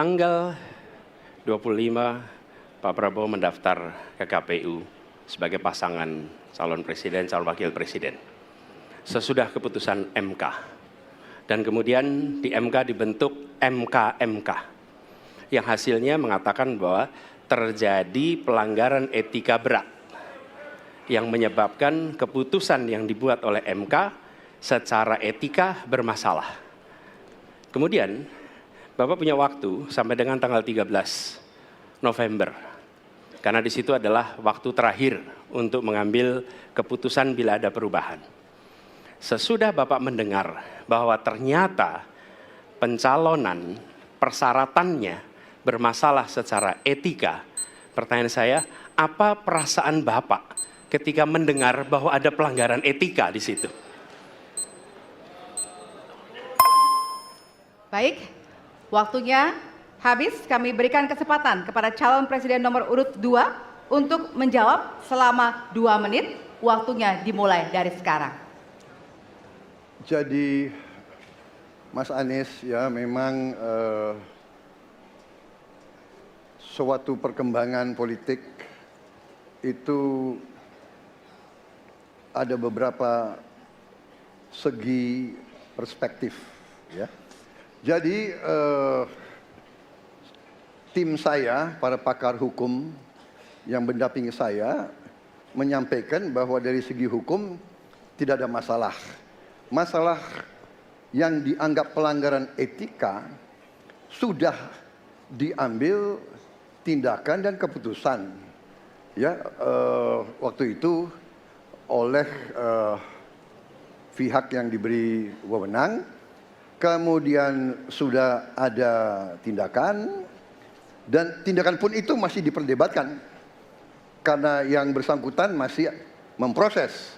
tanggal 25 Pak Prabowo mendaftar ke KPU sebagai pasangan calon presiden, calon wakil presiden. Sesudah keputusan MK. Dan kemudian di MK dibentuk MK yang hasilnya mengatakan bahwa terjadi pelanggaran etika berat yang menyebabkan keputusan yang dibuat oleh MK secara etika bermasalah. Kemudian Bapak punya waktu sampai dengan tanggal 13 November. Karena di situ adalah waktu terakhir untuk mengambil keputusan bila ada perubahan. Sesudah Bapak mendengar bahwa ternyata pencalonan persyaratannya bermasalah secara etika, pertanyaan saya, apa perasaan Bapak ketika mendengar bahwa ada pelanggaran etika di situ? Baik, waktunya habis. Kami berikan kesempatan kepada calon presiden nomor urut 2 untuk menjawab selama 2 menit. Waktunya dimulai dari sekarang. Jadi Mas Anies ya memang suatu perkembangan politik itu ada beberapa segi perspektif ya. Jadi tim saya, para pakar hukum yang mendampingi saya menyampaikan bahwa dari segi hukum tidak ada masalah. Masalah yang dianggap pelanggaran etika sudah diambil tindakan dan keputusan ya waktu itu oleh pihak yang diberi wewenang. Kemudian sudah ada tindakan dan tindakan pun itu masih diperdebatkan karena yang bersangkutan masih memproses.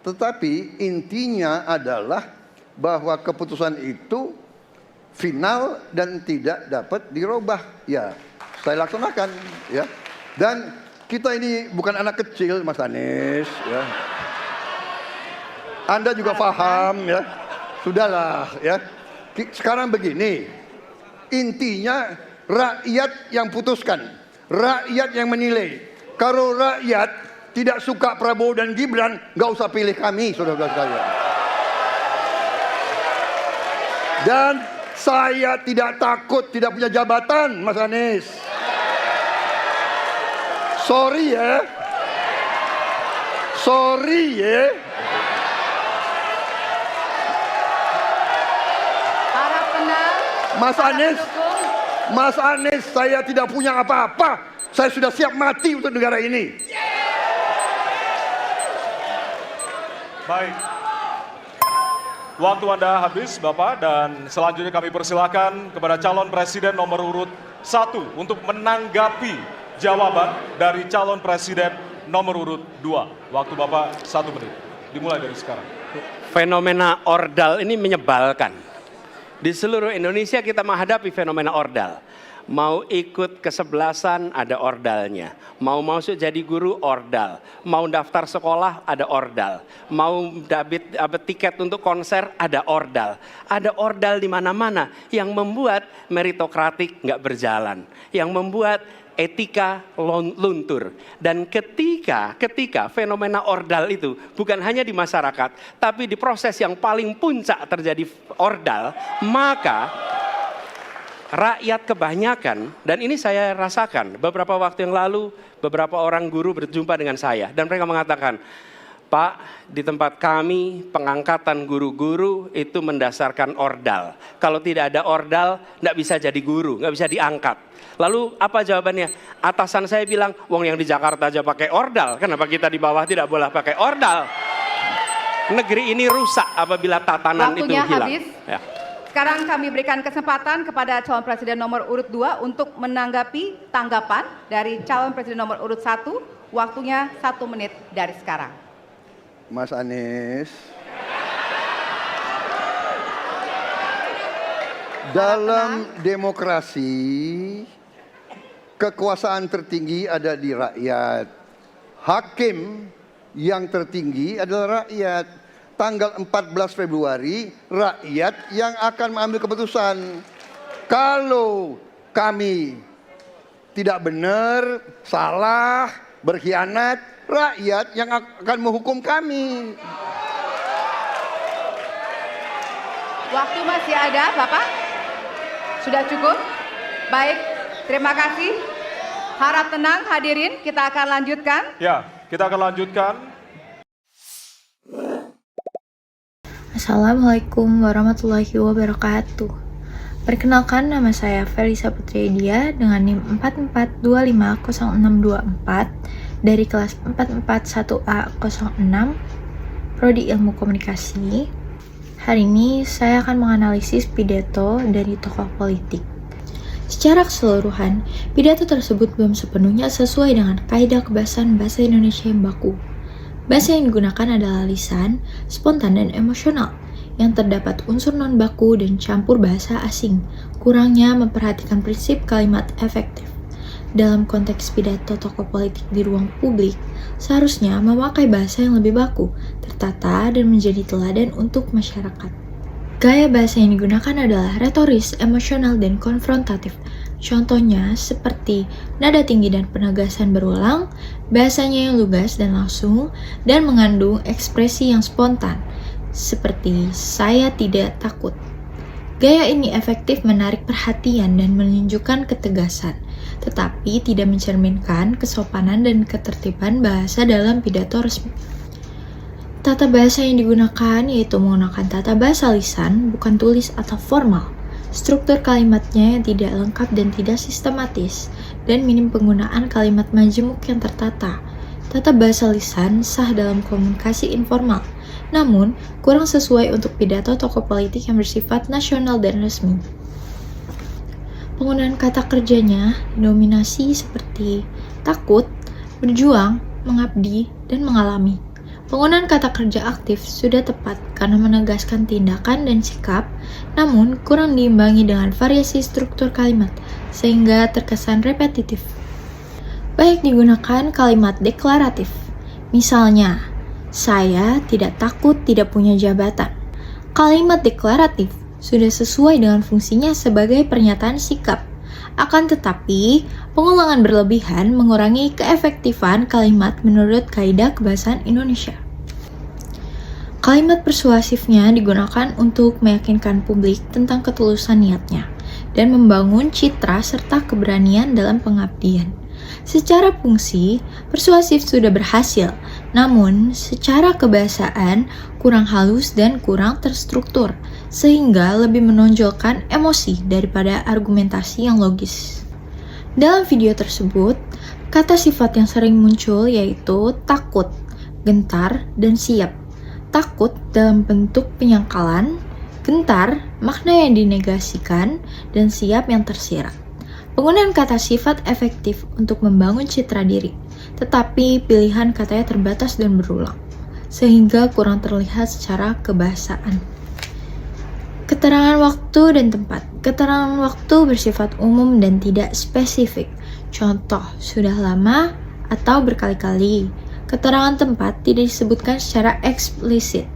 Tetapi intinya adalah bahwa keputusan itu final dan tidak dapat dirubah. Ya, saya laksanakan ya. Dan kita ini bukan anak kecil, Mas Anies ya. Anda juga paham ya. Sudahlah ya. Sekarang begini. Intinya rakyat yang putuskan, rakyat yang menilai. Kalau rakyat tidak suka Prabowo dan Gibran, nggak usah pilih kami, saudara-saudara sekalian. Dan saya tidak takut tidak punya jabatan, Mas Anies. Sorry ya. Sorry ya. Para penang, Mas Anies, saya tidak punya apa-apa. Saya sudah siap mati untuk negara ini. Baik. Waktu Anda habis, Bapak, dan selanjutnya kami persilakan kepada calon presiden nomor urut 1 untuk menanggapi jawaban dari calon presiden nomor urut 2. Waktu Bapak 1 menit. Dimulai dari sekarang. Fenomena ordal ini menyebalkan. Di seluruh Indonesia kita menghadapi fenomena ordal. Mau ikut kesebelasan ada ordalnya. Mau masuk jadi guru ordal. Mau daftar sekolah ada ordal. Mau dapat tiket untuk konser ada ordal. Ada ordal di mana-mana yang membuat meritokratik nggak berjalan. Yang membuat etika luntur. Dan ketika fenomena ordal itu bukan hanya di masyarakat, tapi di proses yang paling puncak terjadi ordal, maka rakyat kebanyakan, dan ini saya rasakan beberapa waktu yang lalu, beberapa orang guru berjumpa dengan saya dan mereka mengatakan, Pak, di tempat kami pengangkatan guru-guru itu mendasarkan ordal. Kalau tidak ada ordal, nggak bisa jadi guru, nggak bisa diangkat. Lalu apa jawabannya? Atasan saya bilang, wong yang di Jakarta aja pakai ordal, kenapa kita di bawah tidak boleh pakai ordal? Negeri ini rusak apabila tatanan itu hilang. Waktunya habis. Ya. Sekarang kami berikan kesempatan kepada calon presiden nomor urut 2 untuk menanggapi tanggapan dari calon presiden nomor urut 1. Waktunya 1 menit dari sekarang. Mas Anies. Dalam demokrasi, kekuasaan tertinggi ada di rakyat. Hakim yang tertinggi adalah rakyat. Tanggal 14 Februari, rakyat yang akan mengambil keputusan. Kalau kami tidak benar, salah, berkhianat, rakyat yang akan menghukum kami. Waktu masih ada, Bapak? Sudah cukup? Baik, terima kasih. Harap tenang hadirin, kita akan lanjutkan. Ya, kita akan lanjutkan. Assalamualaikum warahmatullahi wabarakatuh. Perkenalkan, nama saya Felisa Putriedia dengan NIM 44250624 dari kelas 441A06 Prodi Ilmu Komunikasi. Hari ini saya akan menganalisis pidato dari tokoh politik. Secara keseluruhan, pidato tersebut belum sepenuhnya sesuai dengan kaidah kebahasan bahasa Indonesia yang baku. Bahasa yang digunakan adalah lisan, spontan, dan emosional, yang terdapat unsur non-baku dan campur bahasa asing, kurangnya memperhatikan prinsip kalimat efektif. Dalam konteks pidato tokoh politik di ruang publik, seharusnya memakai bahasa yang lebih baku, tertata, dan menjadi teladan untuk masyarakat. Gaya bahasa yang digunakan adalah retoris, emosional, dan konfrontatif. Contohnya seperti nada tinggi dan penegasan berulang, bahasanya yang lugas dan langsung, dan mengandung ekspresi yang spontan, seperti saya tidak takut. Gaya ini efektif menarik perhatian dan menunjukkan ketegasan, tetapi tidak mencerminkan kesopanan dan ketertiban bahasa dalam pidato resmi. Tata bahasa yang digunakan yaitu menggunakan tata bahasa lisan, bukan tulis atau formal. Struktur kalimatnya yang tidak lengkap dan tidak sistematis, dan minim penggunaan kalimat majemuk yang tertata. Tata bahasa lisan sah dalam komunikasi informal, namun kurang sesuai untuk pidato tokoh politik yang bersifat nasional dan resmi. Penggunaan kata kerjanya didominasi seperti takut, berjuang, mengabdi, dan mengalami. Penggunaan kata kerja aktif sudah tepat karena menegaskan tindakan dan sikap, namun kurang diimbangi dengan variasi struktur kalimat sehingga terkesan repetitif. Baik digunakan kalimat deklaratif, misalnya, saya tidak takut tidak punya jabatan. Kalimat deklaratif sudah sesuai dengan fungsinya sebagai pernyataan sikap. Akan tetapi, pengulangan berlebihan mengurangi keefektifan kalimat menurut kaidah kebahasaan Indonesia. Kalimat persuasifnya digunakan untuk meyakinkan publik tentang ketulusan niatnya dan membangun citra serta keberanian dalam pengabdian. Secara fungsi, persuasif sudah berhasil, namun secara kebahasaan kurang halus dan kurang terstruktur, sehingga lebih menonjolkan emosi daripada argumentasi yang logis. Dalam video tersebut, kata sifat yang sering muncul yaitu takut, gentar, dan siap. Takut dalam bentuk penyangkalan, gentar makna yang dinegasikan, dan siap yang tersirat. Penggunaan kata sifat efektif untuk membangun citra diri, tetapi pilihan katanya terbatas dan berulang, sehingga kurang terlihat secara kebahasaan. Keterangan waktu dan tempat. Keterangan waktu bersifat umum dan tidak spesifik. Contoh, sudah lama atau berkali-kali. Keterangan tempat tidak disebutkan secara eksplisit.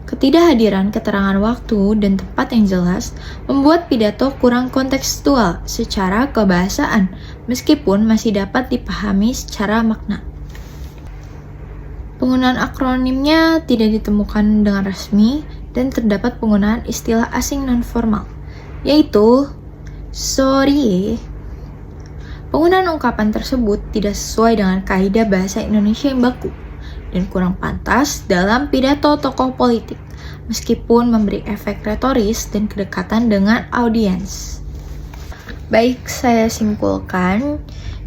Ketidakhadiran keterangan waktu dan tempat yang jelas membuat pidato kurang kontekstual secara kebahasaan, meskipun masih dapat dipahami secara makna. Penggunaan akronimnya tidak ditemukan dengan resmi dan terdapat penggunaan istilah asing non-formal, yaitu sorry. Penggunaan ungkapan tersebut tidak sesuai dengan kaidah bahasa Indonesia yang baku dan kurang pantas dalam pidato tokoh politik, meskipun memberi efek retoris dan kedekatan dengan audiens. Baik, saya simpulkan,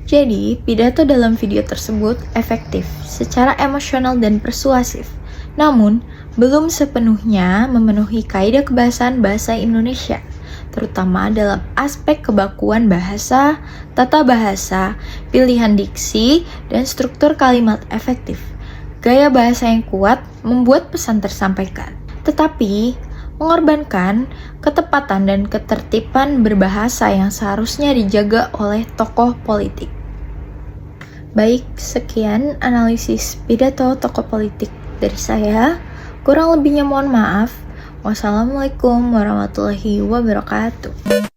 jadi pidato dalam video tersebut efektif secara emosional dan persuasif, namun belum sepenuhnya memenuhi kaidah kebahasaan bahasa Indonesia, terutama dalam aspek kebakuan bahasa, tata bahasa, pilihan diksi, dan struktur kalimat efektif. Gaya bahasa yang kuat membuat pesan tersampaikan, tetapi mengorbankan ketepatan dan ketertiban berbahasa yang seharusnya dijaga oleh tokoh politik. Baik, sekian analisis pidato tokoh politik dari saya. Kurang lebihnya mohon maaf. Wassalamualaikum warahmatullahi wabarakatuh.